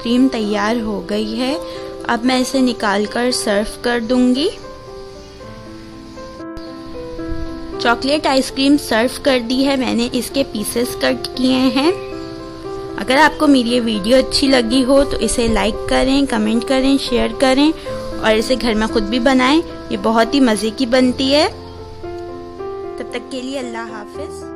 Ice cream तैयार हो गई है। अब मैं इसे निकालकर सर्व कर दूंगी। चॉकलेट आइसक्रीम सर्व कर दी है मैंने, इसके पीसेस कट किए हैं। अगर आपको मेरी ये वीडियो अच्छी लगी हो तो इसे लाइक करें, कमेंट करें, शेयर करें और इसे घर में खुद भी बनाएं। ये बहुत ही मज़े की बनती है। तब तक के लिए अल्लाह हाफिज़।